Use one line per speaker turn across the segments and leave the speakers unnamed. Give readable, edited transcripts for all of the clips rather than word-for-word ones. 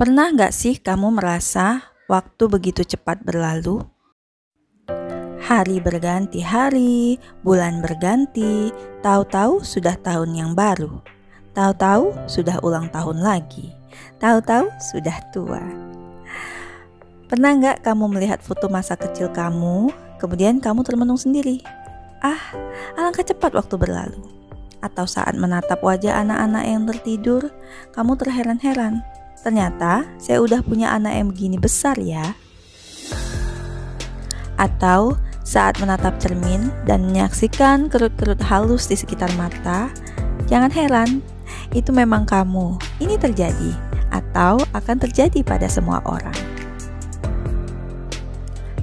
Pernah nggak sih kamu merasa waktu begitu cepat berlalu? Hari berganti hari, bulan berganti, tahu-tahu sudah tahun yang baru. Tahu-tahu sudah ulang tahun lagi. Tahu-tahu sudah tua. Pernah nggak kamu melihat foto masa kecil kamu, kemudian kamu termenung sendiri? Alangkah cepat waktu berlalu. Atau saat menatap wajah anak-anak yang tertidur, kamu terheran-heran. Ternyata saya udah punya anak yang begini besar ya. Atau saat menatap cermin dan menyaksikan kerut-kerut halus di sekitar mata, jangan heran, itu memang kamu. Ini terjadi atau akan terjadi pada semua orang.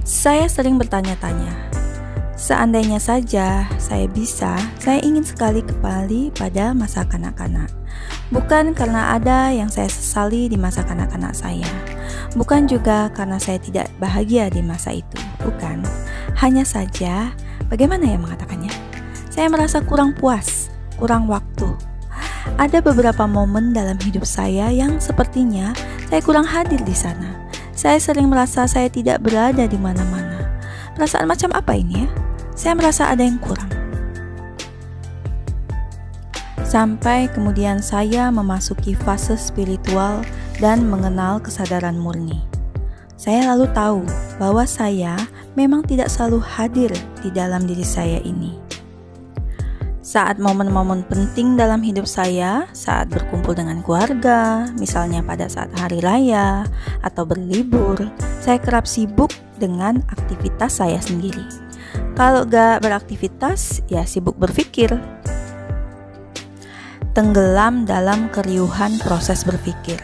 Saya sering bertanya-tanya, seandainya saja saya bisa, saya ingin sekali kembali pada masa kanak-kanak. Bukan karena ada yang saya sesali di masa kanak-kanak saya. Bukan juga karena saya tidak bahagia di masa itu. Bukan. Hanya saja, bagaimana ya mengatakannya? Saya merasa kurang puas, kurang waktu. Ada beberapa momen dalam hidup saya yang sepertinya saya kurang hadir di sana. Saya sering merasa saya tidak berada di mana-mana. Perasaan macam apa ini ya? Saya merasa ada yang kurang. Sampai kemudian saya memasuki fase spiritual dan mengenal kesadaran murni. Saya lalu tahu bahwa saya memang tidak selalu hadir di dalam diri saya ini. Saat momen-momen penting dalam hidup saya, saat berkumpul dengan keluarga, misalnya pada saat hari raya atau berlibur, saya kerap sibuk dengan aktivitas saya sendiri. Kalau gak beraktivitas, ya sibuk berpikir. Tenggelam dalam keriuhan proses berpikir.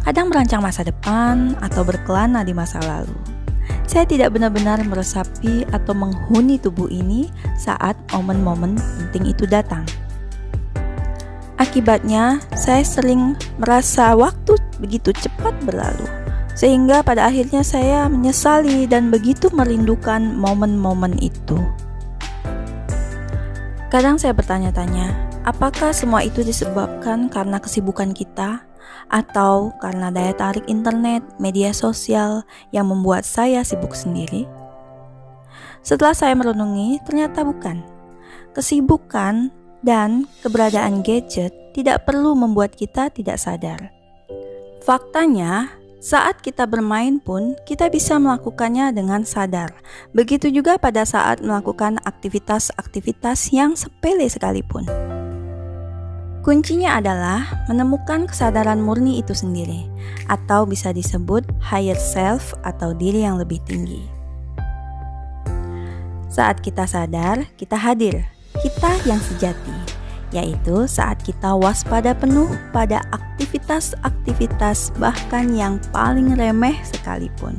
Kadang merancang masa depan atau berkelana di masa lalu. Saya tidak benar-benar meresapi atau menghuni tubuh ini saat momen-momen penting itu datang. Akibatnya, saya sering merasa waktu begitu cepat berlalu. Sehingga pada akhirnya saya menyesali dan begitu merindukan momen-momen itu. Kadang saya bertanya-tanya, apakah semua itu disebabkan karena kesibukan kita atau karena daya tarik internet, media sosial yang membuat saya sibuk sendiri? Setelah saya merenungi, ternyata bukan. Kesibukan dan keberadaan gadget tidak perlu membuat kita tidak sadar. Faktanya, saat kita bermain pun kita bisa melakukannya dengan sadar. Begitu juga pada saat melakukan aktivitas-aktivitas yang sepele sekalipun. Kuncinya adalah menemukan kesadaran murni itu sendiri, atau bisa disebut higher self atau diri yang lebih tinggi. Saat kita sadar, kita hadir, kita yang sejati, yaitu saat kita waspada penuh pada aktivitas-aktivitas bahkan yang paling remeh sekalipun.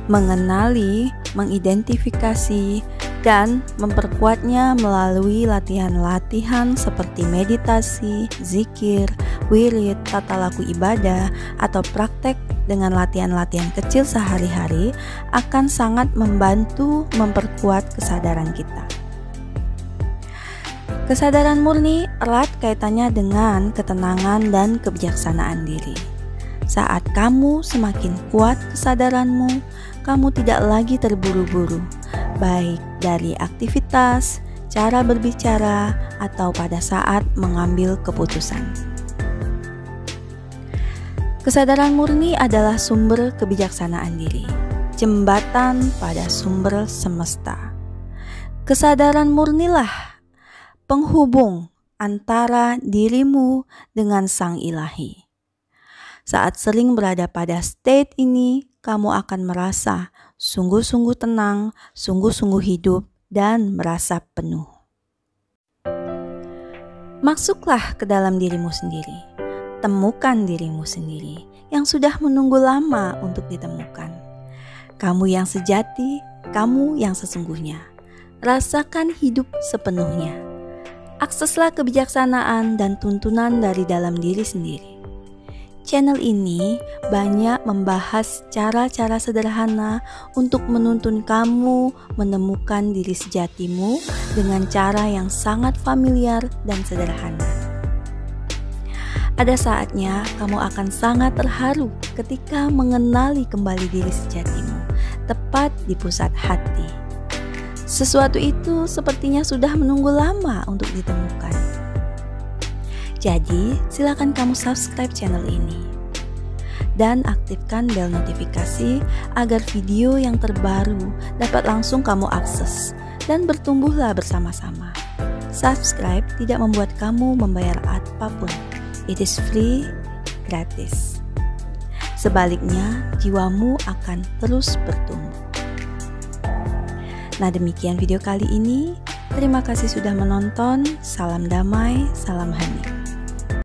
Mengenali, mengidentifikasi, dan memperkuatnya melalui latihan-latihan seperti meditasi, zikir, wirid, tata laku ibadah, atau praktek dengan latihan-latihan kecil sehari-hari akan sangat membantu memperkuat kesadaran kita. Kesadaran murni erat kaitannya dengan ketenangan dan kebijaksanaan diri. Saat kamu semakin kuat kesadaranmu, kamu tidak lagi terburu-buru, baik dari aktivitas, cara berbicara, atau pada saat mengambil keputusan. Kesadaran murni adalah sumber kebijaksanaan diri, jembatan pada sumber semesta. Kesadaran murnilah penghubung antara dirimu dengan Sang Ilahi. Saat sering berada pada state ini, kamu akan merasa sungguh-sungguh tenang, sungguh-sungguh hidup, dan merasa penuh. Masuklah ke dalam dirimu sendiri. Temukan dirimu sendiri yang sudah menunggu lama untuk ditemukan. Kamu yang sejati, kamu yang sesungguhnya. Rasakan hidup sepenuhnya. Akseslah kebijaksanaan dan tuntunan dari dalam diri sendiri. Channel ini banyak membahas cara-cara sederhana untuk menuntun kamu menemukan diri sejatimu dengan cara yang sangat familiar dan sederhana. Ada saatnya kamu akan sangat terharu ketika mengenali kembali diri sejatimu, tepat di pusat hati. Sesuatu itu sepertinya sudah menunggu lama untuk ditemukan. Jadi, silakan kamu subscribe channel ini dan aktifkan bel notifikasi agar video yang terbaru dapat langsung kamu akses dan bertumbuhlah bersama-sama. Subscribe tidak membuat kamu membayar apapun. It is free, gratis. Sebaliknya, jiwamu akan terus bertumbuh. Nah, demikian video kali ini. Terima kasih sudah menonton. Salam damai, salam hening.